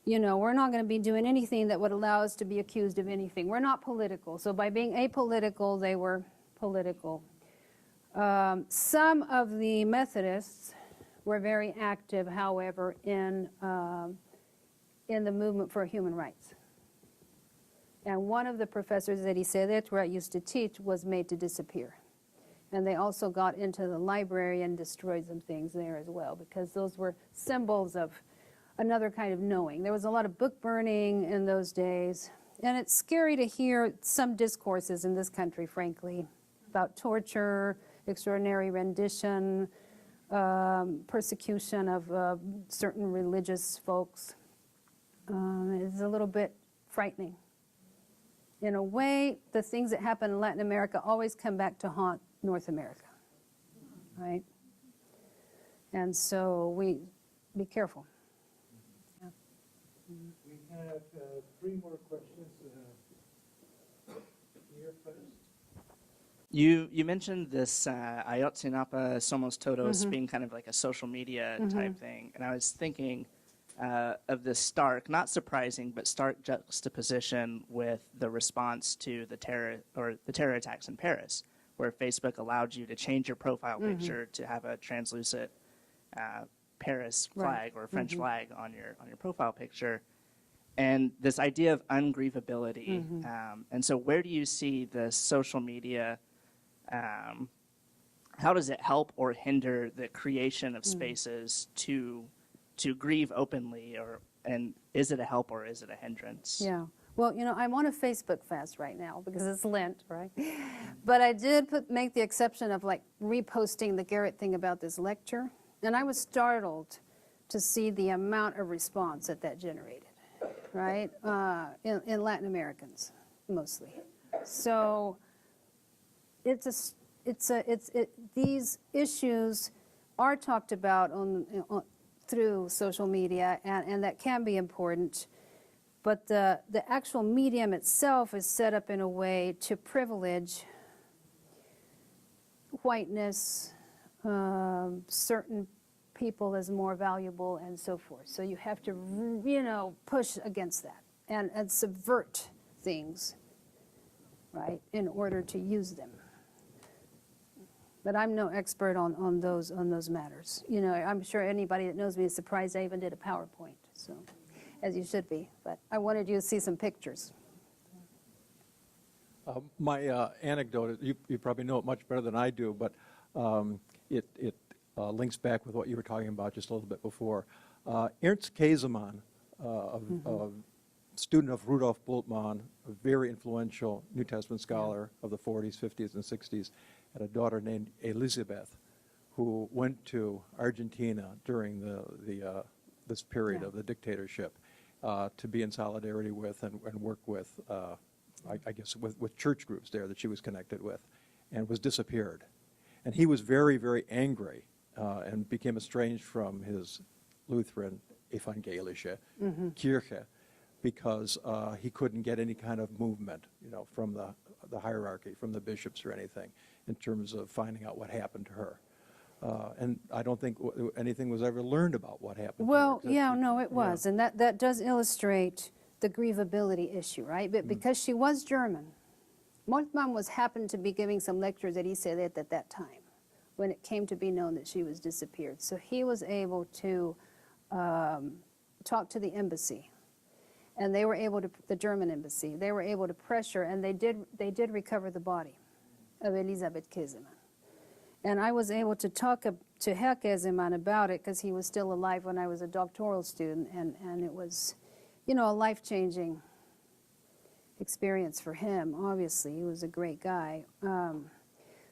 we're not going to be doing anything that would allow us to be accused of anything. We're not political. So by being apolitical, they were political. Some of the Methodists were very active, however, in the movement for human rights. And one of the professors that he said where I used to teach was made to disappear. And they also got into the library and destroyed some things there as well, because those were symbols of another kind of knowing. There was a lot of book burning in those days. And it's scary to hear some discourses in this country, frankly, about torture, extraordinary rendition, persecution of certain religious folks. It's a little bit frightening. In a way, the things that happen in Latin America always come back to haunt North America, right? And so we be careful. Yeah. We have 3 more questions here first. You mentioned this Ayotzinapa Somos Todos being kind of like a social media type thing, and I was thinking of this stark, not surprising, but stark juxtaposition with the response to the terror attacks in Paris, where Facebook allowed you to change your profile picture to have a translucent Paris flag or French flag on your profile picture, and this idea of ungrievability. And so, where do you see the social media? How does it help or hinder the creation of spaces to grieve openly, and is it a help or is it a hindrance? Yeah. Well, I'm on a Facebook fast right now because it's Lent, right? But I did make the exception of reposting the Garrett thing about this lecture, and I was startled to see the amount of response that generated, right? In Latin Americans, mostly. So these issues are talked about through social media, and that can be important. But the actual medium itself is set up in a way to privilege whiteness, certain people as more valuable and so forth. So you have to, push against that and subvert things, right, in order to use them. But I'm no expert on those matters. I'm sure anybody that knows me is surprised I even did a PowerPoint, so, as you should be. But I wanted you to see some pictures. My anecdote, you probably know it much better than I do, but it links back with what you were talking about just a little bit before. Ernst Käsemann, a student of Rudolf Bultmann, a very influential New Testament scholar of the 40s, 50s, and 60s, had a daughter named Elizabeth, who went to Argentina during this period of the dictatorship to be in solidarity with and work with, I guess, with church groups there that she was connected with, and was disappeared. And he was very, very angry and became estranged from his Lutheran Evangelische Kirche because he couldn't get any kind of movement, from the hierarchy, from the bishops or anything, in terms of finding out what happened to her. And I don't think anything was ever learned about what happened Well, to her. yeah, no, it was. And that does illustrate the grievability issue, right? But because she was German, Moltmann happened to be giving some lectures at ICEDET at that time when it came to be known that she was disappeared. So he was able to talk to the embassy, and they were able to, the German embassy, they were able to pressure, and they did recover the body of Elisabeth Käsemann. And I was able to talk to Herr Käsemann about it because he was still alive when I was a doctoral student, and it was, a life-changing experience for him, obviously. He was a great guy.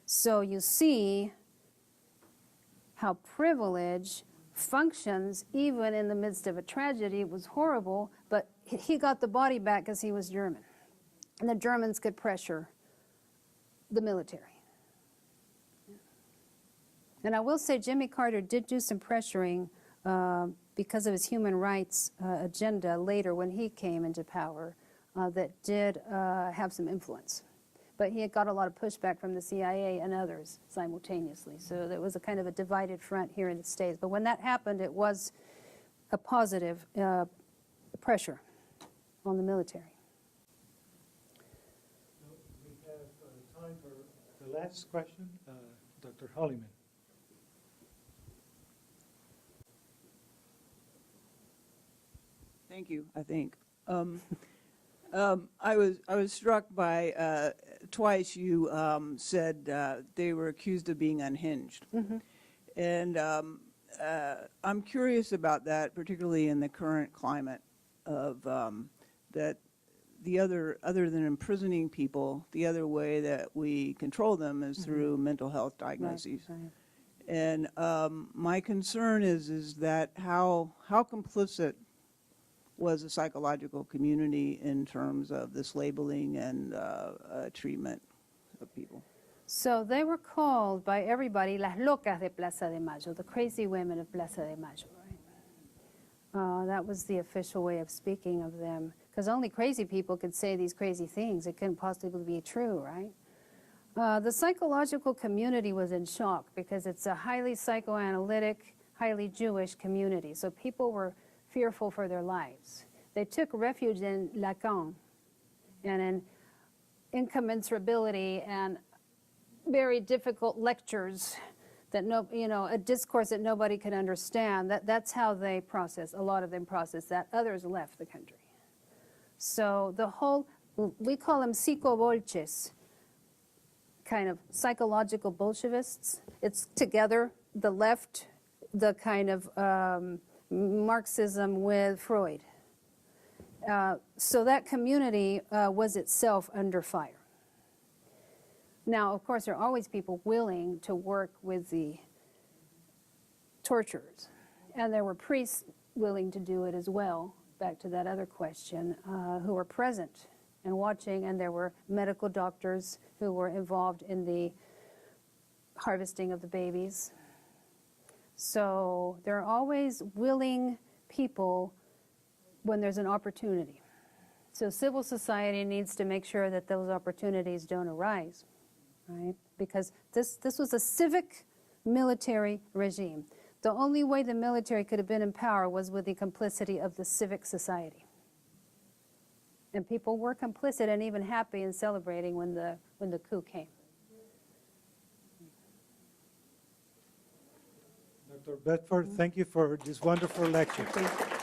So you see how privilege functions even in the midst of a tragedy. It was horrible, but he got the body back because he was German. And the Germans could pressure the military. And I will say Jimmy Carter did do some pressuring because of his human rights agenda later when he came into power that did have some influence. But he had got a lot of pushback from the CIA and others simultaneously. So there was a kind of a divided front here in the States. But when that happened, it was a positive pressure on the military. We have time for the last question, Dr. Holliman. Thank you, I think. I was struck by twice you said they were accused of being unhinged. And I'm curious about that, particularly in the current climate of that other than imprisoning people, the other way that we control them is through mental health diagnoses. Right. And my concern is that how complicit was the psychological community in terms of this labeling and treatment of people? So they were called by everybody las locas de Plaza de Mayo, the crazy women of Plaza de Mayo, right? That was the official way of speaking of them, because only crazy people could say these crazy things. It couldn't possibly be true, right? The psychological community was in shock because it's a highly psychoanalytic, highly Jewish community. So people were fearful for their lives. They took refuge in Lacan and in incommensurability and very difficult lectures that a discourse that nobody could understand. That's how they process. A lot of them process that. Others left the country. So the whole, we call them psychobolches, kind of psychological Bolshevists. It's together, the left, the kind of Marxism with Freud. So that community was itself under fire. Now, of course, there are always people willing to work with the torturers. And there were priests willing to do it as well, back to that other question, who were present and watching. And there were medical doctors who were involved in the harvesting of the babies. So there are always willing people when there's an opportunity. So civil society needs to make sure that those opportunities don't arise, right? Because this was a civic military regime. The only way the military could have been in power was with the complicity of the civic society. And people were complicit and even happy and celebrating when the coup came. Dr. Bedford, thank you for this wonderful lecture. Thank you.